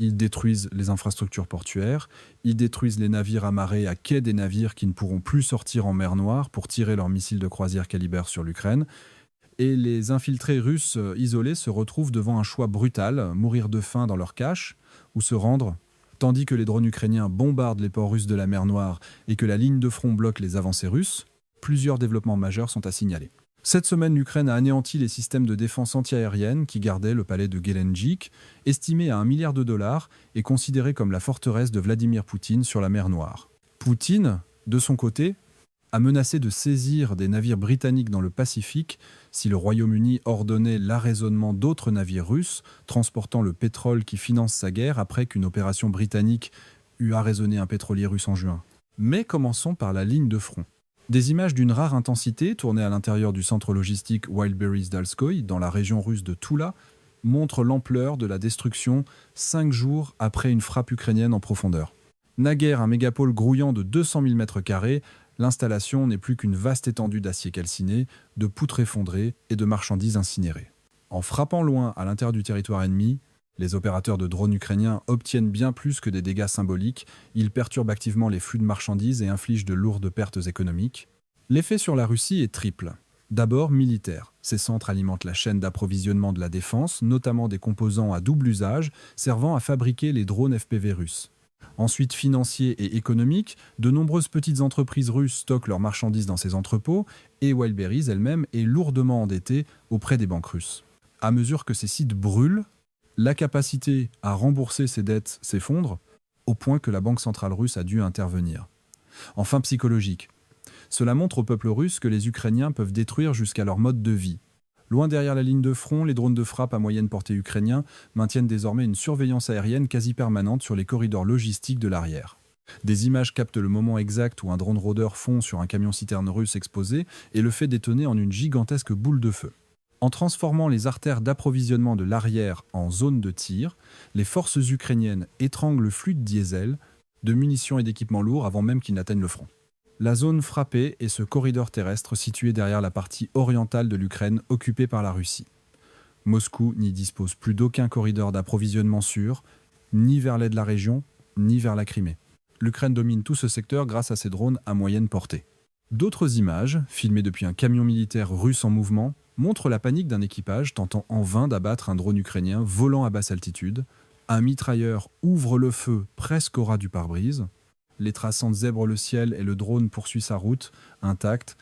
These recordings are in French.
Ils détruisent les infrastructures portuaires, ils détruisent les navires amarrés à quai des navires qui ne pourront plus sortir en mer Noire pour tirer leurs missiles de croisière Kalibr sur l'Ukraine. Et les infiltrés russes isolés se retrouvent devant un choix brutal, mourir de faim dans leur cache ou se rendre, tandis que les drones ukrainiens bombardent les ports russes de la mer Noire et que la ligne de front bloque les avancées russes. Plusieurs développements majeurs sont à signaler. Cette semaine, l'Ukraine a anéanti les systèmes de défense antiaérienne qui gardaient le palais de Gelendzhik, estimé à $1 milliard et considéré comme la forteresse de Vladimir Poutine sur la mer Noire. Poutine, de son côté, a menacé de saisir des navires britanniques dans le Pacifique si le Royaume-Uni ordonnait l'arraisonnement d'autres navires russes transportant le pétrole qui finance sa guerre après qu'une opération britannique eut arraisonné un pétrolier russe en juin. Mais commençons par la ligne de front. Des images d'une rare intensité tournées à l'intérieur du centre logistique Wildberries-Dalskoy, dans la région russe de Toula, montrent l'ampleur de la destruction 5 jours après une frappe ukrainienne en profondeur. Naguère un mégapôle grouillant de 200 000 m², l'installation n'est plus qu'une vaste étendue d'acier calciné, de poutres effondrées et de marchandises incinérées. En frappant loin à l'intérieur du territoire ennemi, les opérateurs de drones ukrainiens obtiennent bien plus que des dégâts symboliques, ils perturbent activement les flux de marchandises et infligent de lourdes pertes économiques. L'effet sur la Russie est triple. D'abord militaire. Ces centres alimentent la chaîne d'approvisionnement de la défense, notamment des composants à double usage, servant à fabriquer les drones FPV russes. Ensuite financier et économique, de nombreuses petites entreprises russes stockent leurs marchandises dans ces entrepôts et Wildberries elle-même est lourdement endettée auprès des banques russes. À mesure que ces sites brûlent, la capacité à rembourser ces dettes s'effondre, au point que la Banque centrale russe a dû intervenir. Enfin psychologique. Cela montre au peuple russe que les Ukrainiens peuvent détruire jusqu'à leur mode de vie. Loin derrière la ligne de front, les drones de frappe à moyenne portée ukrainiens maintiennent désormais une surveillance aérienne quasi permanente sur les corridors logistiques de l'arrière. Des images captent le moment exact où un drone rôdeur fond sur un camion-citerne russe exposé et le fait détonner en une gigantesque boule de feu. En transformant les artères d'approvisionnement de l'arrière en zone de tir, les forces ukrainiennes étranglent le flux de diesel, de munitions et d'équipements lourds avant même qu'ils n'atteignent le front. La zone frappée est ce corridor terrestre situé derrière la partie orientale de l'Ukraine occupée par la Russie. Moscou n'y dispose plus d'aucun corridor d'approvisionnement sûr, ni vers l'est de la région, ni vers la Crimée. L'Ukraine domine tout ce secteur grâce à ses drones à moyenne portée. D'autres images, filmées depuis un camion militaire russe en mouvement, montrent la panique d'un équipage tentant en vain d'abattre un drone ukrainien volant à basse altitude. Un mitrailleur ouvre le feu presque au ras du pare-brise. Les traçantes zèbrent le ciel et le drone poursuit sa route, intact.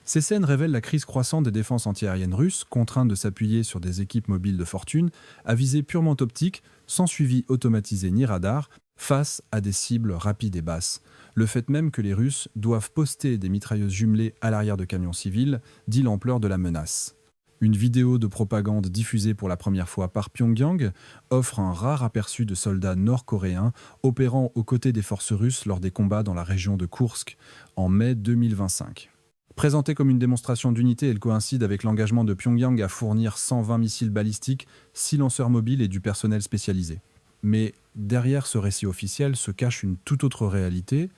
Ces scènes révèlent la crise croissante des défenses antiaériennes russes, contraintes de s'appuyer sur des équipes mobiles de fortune, à visée purement optique, sans suivi automatisé ni radar, face à des cibles rapides et basses. Le fait même que les Russes doivent poster des mitrailleuses jumelées à l'arrière de camions civils dit l'ampleur de la menace. Une vidéo de propagande diffusée pour la première fois par Pyongyang offre un rare aperçu de soldats nord-coréens opérant aux côtés des forces russes lors des combats dans la région de Koursk en mai 2025. Présentée comme une démonstration d'unité, elle coïncide avec l'engagement de Pyongyang à fournir 120 missiles balistiques, 6 lanceurs mobiles et du personnel spécialisé. Mais derrière ce récit officiel se cache une toute autre réalité,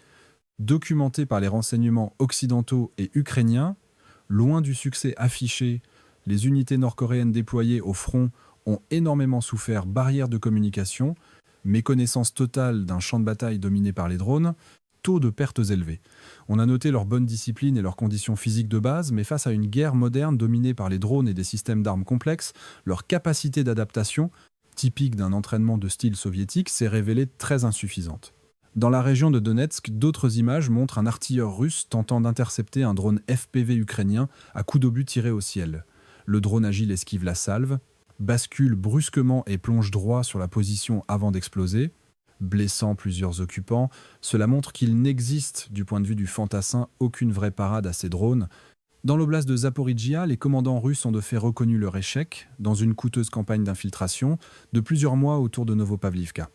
documentée par les renseignements occidentaux et ukrainiens. Loin du succès affiché, les unités nord-coréennes déployées au front ont énormément souffert barrières de communication, méconnaissance totale d'un champ de bataille dominé par les drones, taux de pertes élevés. On a noté leur bonne discipline et leurs conditions physiques de base, mais face à une guerre moderne dominée par les drones et des systèmes d'armes complexes, leur capacité d'adaptation, typique d'un entraînement de style soviétique, s'est révélée très insuffisante. Dans la région de Donetsk, d'autres images montrent un artilleur russe tentant d'intercepter un drone FPV ukrainien à coups d'obus tirés au ciel. Le drone agile esquive la salve, bascule brusquement et plonge droit sur la position avant d'exploser, blessant plusieurs occupants. Cela montre qu'il n'existe, du point de vue du fantassin, aucune vraie parade à ces drones. Dans l'oblast de Zaporijjia, les commandants russes ont de fait reconnu leur échec dans une coûteuse campagne d'infiltration de plusieurs mois autour de Novopavlivka.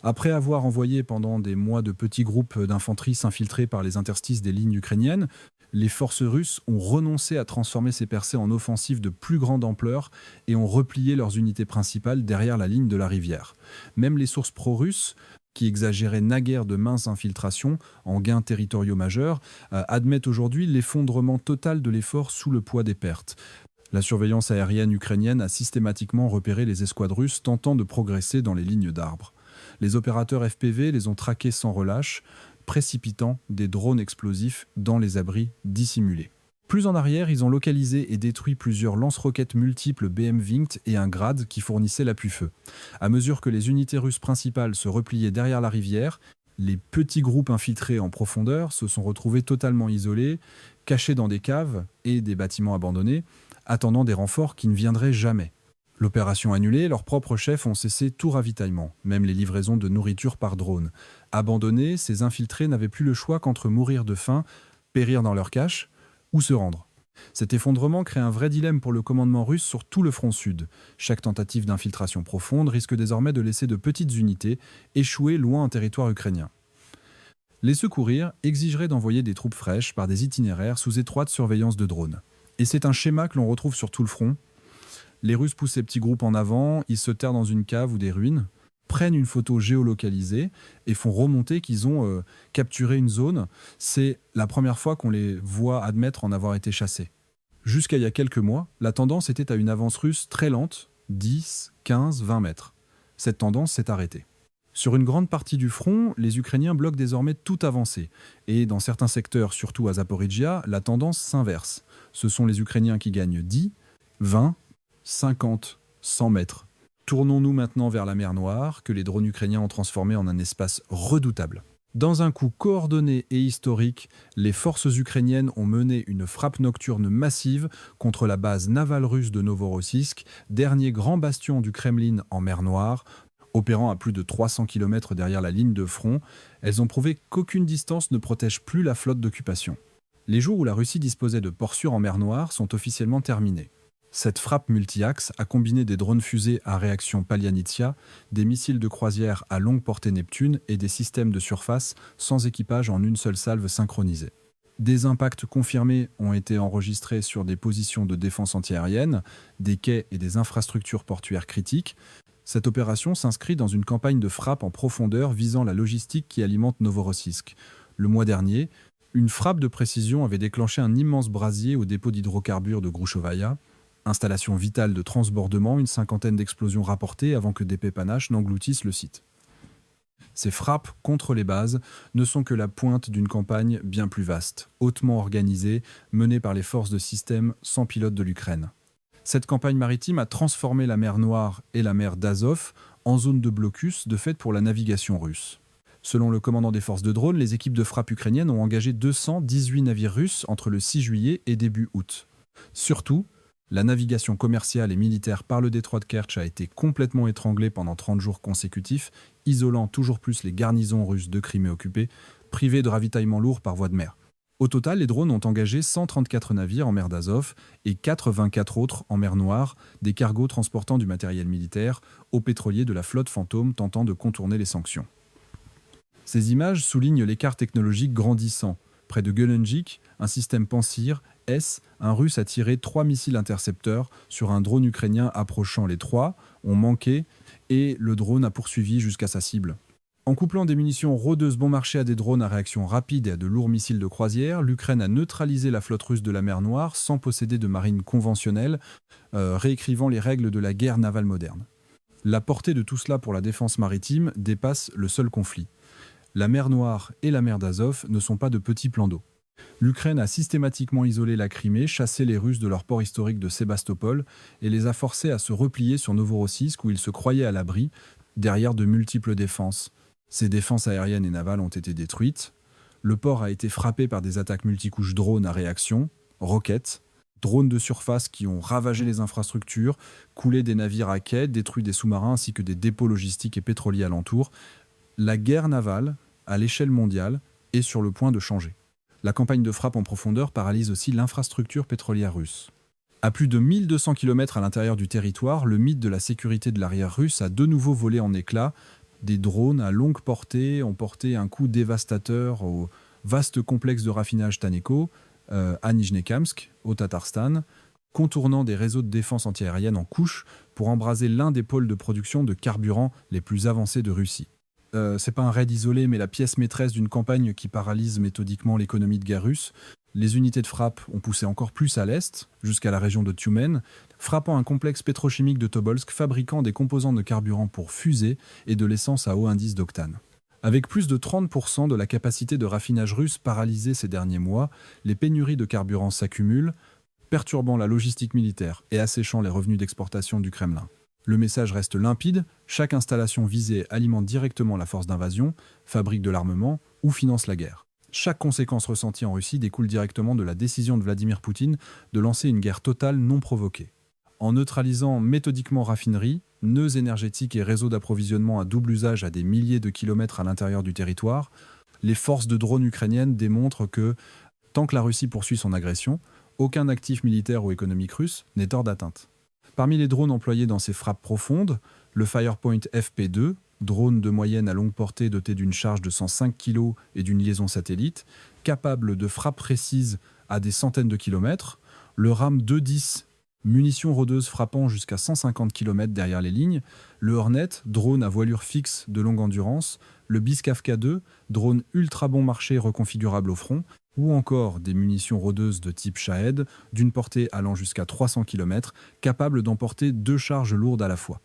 Après avoir envoyé pendant des mois de petits groupes d'infanterie s'infiltrer par les interstices des lignes ukrainiennes, les forces russes ont renoncé à transformer ces percées en offensives de plus grande ampleur et ont replié leurs unités principales derrière la ligne de la rivière. Même les sources pro-russes, qui exagéraient naguère de minces infiltrations en gains territoriaux majeurs, admettent aujourd'hui l'effondrement total de l'effort sous le poids des pertes. La surveillance aérienne ukrainienne a systématiquement repéré les escouades russes tentant de progresser dans les lignes d'arbres. Les opérateurs FPV les ont traqués sans relâche, précipitant des drones explosifs dans les abris dissimulés. Plus en arrière, ils ont localisé et détruit plusieurs lance-roquettes multiples BM Vingt et un Grad qui fournissaient l'appui-feu. À mesure que les unités russes principales se repliaient derrière la rivière, les petits groupes infiltrés en profondeur se sont retrouvés totalement isolés, cachés dans des caves et des bâtiments abandonnés, attendant des renforts qui ne viendraient jamais. L'opération annulée, leurs propres chefs ont cessé tout ravitaillement, même les livraisons de nourriture par drone. Abandonnés, ces infiltrés n'avaient plus le choix qu'entre mourir de faim, périr dans leur cache, ou se rendre. Cet effondrement crée un vrai dilemme pour le commandement russe sur tout le front sud. Chaque tentative d'infiltration profonde risque désormais de laisser de petites unités échouer loin en territoire ukrainien. Les secourir exigerait d'envoyer des troupes fraîches par des itinéraires sous étroite surveillance de drones. Et c'est un schéma que l'on retrouve sur tout le front. Les Russes poussent ces petits groupes en avant, ils se terrent dans une cave ou des ruines, prennent une photo géolocalisée et font remonter qu'ils ont capturé une zone. C'est la première fois qu'on les voit admettre en avoir été chassés. Jusqu'à il y a quelques mois, la tendance était à une avance russe très lente, 10, 15, 20 mètres. Cette tendance s'est arrêtée. Sur une grande partie du front, les Ukrainiens bloquent désormais toute avancée. Et dans certains secteurs, surtout à Zaporizhzhia, la tendance s'inverse. Ce sont les Ukrainiens qui gagnent 10, 20, 50, 100 mètres. Tournons-nous maintenant vers la mer Noire, que les drones ukrainiens ont transformée en un espace redoutable. Dans un coup coordonné et historique, les forces ukrainiennes ont mené une frappe nocturne massive contre la base navale russe de Novorossiysk, dernier grand bastion du Kremlin en mer Noire. Opérant à plus de 300 km derrière la ligne de front, elles ont prouvé qu'aucune distance ne protège plus la flotte d'occupation. Les jours où la Russie disposait de ports sûrs en mer Noire sont officiellement terminés. Cette frappe multi-axe a combiné des drones-fusées à réaction Palianitsia, des missiles de croisière à longue portée Neptune et des systèmes de surface sans équipage en une seule salve synchronisée. Des impacts confirmés ont été enregistrés sur des positions de défense antiaérienne, des quais et des infrastructures portuaires critiques. Cette opération s'inscrit dans une campagne de frappe en profondeur visant la logistique qui alimente Novorossiysk. Le mois dernier, une frappe de précision avait déclenché un immense brasier au dépôt d'hydrocarbures de Groushovaya. Installation vitale de transbordement, une cinquantaine d'explosions rapportées avant que des pépanaches n'engloutissent le site. Ces frappes contre les bases ne sont que la pointe d'une campagne bien plus vaste, hautement organisée, menée par les forces de système sans pilote de l'Ukraine. Cette campagne maritime a transformé la mer Noire et la mer d'Azov en zone de blocus de fait pour la navigation russe. Selon le commandant des forces de drone, les équipes de frappe ukrainiennes ont engagé 218 navires russes entre le 6 juillet et début août. Surtout, la navigation commerciale et militaire par le détroit de Kertch a été complètement étranglée pendant 30 jours consécutifs, isolant toujours plus les garnisons russes de Crimée occupée, privées de ravitaillement lourd par voie de mer. Au total, les drones ont engagé 134 navires en mer d'Azov et 84 autres en mer Noire, des cargos transportant du matériel militaire aux pétroliers de la flotte fantôme tentant de contourner les sanctions. Ces images soulignent l'écart technologique grandissant. Près de Gelendzhik, un système Pansir S, un Russe a tiré 3 missiles intercepteurs sur un drone ukrainien approchant les 3, ont manqué et le drone a poursuivi jusqu'à sa cible. En couplant des munitions rôdeuses bon marché à des drones à réaction rapide et à de lourds missiles de croisière, l'Ukraine a neutralisé la flotte russe de la mer Noire sans posséder de marine conventionnelle, réécrivant les règles de la guerre navale moderne. La portée de tout cela pour la défense maritime dépasse le seul conflit. La mer Noire et la mer d'Azov ne sont pas de petits plans d'eau. L'Ukraine a systématiquement isolé la Crimée, chassé les Russes de leur port historique de Sébastopol et les a forcés à se replier sur Novorossiysk où ils se croyaient à l'abri, derrière de multiples défenses. Ces défenses aériennes et navales ont été détruites. Le port a été frappé par des attaques multicouches drones à réaction, roquettes, drones de surface qui ont ravagé les infrastructures, coulé des navires à quai, détruit des sous-marins ainsi que des dépôts logistiques et pétroliers alentour. La guerre navale, à l'échelle mondiale, est sur le point de changer. La campagne de frappe en profondeur paralyse aussi l'infrastructure pétrolière russe. À plus de 1200 km à l'intérieur du territoire, le mythe de la sécurité de l'arrière russe a de nouveau volé en éclats. Des drones à longue portée ont porté un coup dévastateur au vaste complexe de raffinage Taneko, à Nijnekamsk, au Tatarstan, contournant des réseaux de défense antiaérienne en couche pour embraser l'un des pôles de production de carburant les plus avancés de Russie. C'est pas un raid isolé, mais la pièce maîtresse d'une campagne qui paralyse méthodiquement l'économie de guerre russe. Les unités de frappe ont poussé encore plus à l'est, jusqu'à la région de Tyumen, frappant un complexe pétrochimique de Tobolsk fabriquant des composants de carburant pour fusées et de l'essence à haut indice d'octane. Avec plus de 30% de la capacité de raffinage russe paralysée ces derniers mois, les pénuries de carburant s'accumulent, perturbant la logistique militaire et asséchant les revenus d'exportation du Kremlin. Le message reste limpide, chaque installation visée alimente directement la force d'invasion, fabrique de l'armement ou finance la guerre. Chaque conséquence ressentie en Russie découle directement de la décision de Vladimir Poutine de lancer une guerre totale non provoquée. En neutralisant méthodiquement raffineries, nœuds énergétiques et réseaux d'approvisionnement à double usage à des milliers de kilomètres à l'intérieur du territoire, les forces de drones ukrainiennes démontrent que, tant que la Russie poursuit son agression, aucun actif militaire ou économique russe n'est hors d'atteinte. Parmi les drones employés dans ces frappes profondes, le Firepoint FP2, drone de moyenne à longue portée doté d'une charge de 105 kg et d'une liaison satellite, capable de frappes précises à des centaines de kilomètres, le RAM 210, munitions rôdeuses frappant jusqu'à 150 km derrière les lignes, le Hornet, drone à voilure fixe de longue endurance, le Biskavka 2, drone ultra bon marché reconfigurable au front, ou encore des munitions rôdeuses de type Shahed, d'une portée allant jusqu'à 300 km, capables d'emporter 2 charges lourdes à la fois.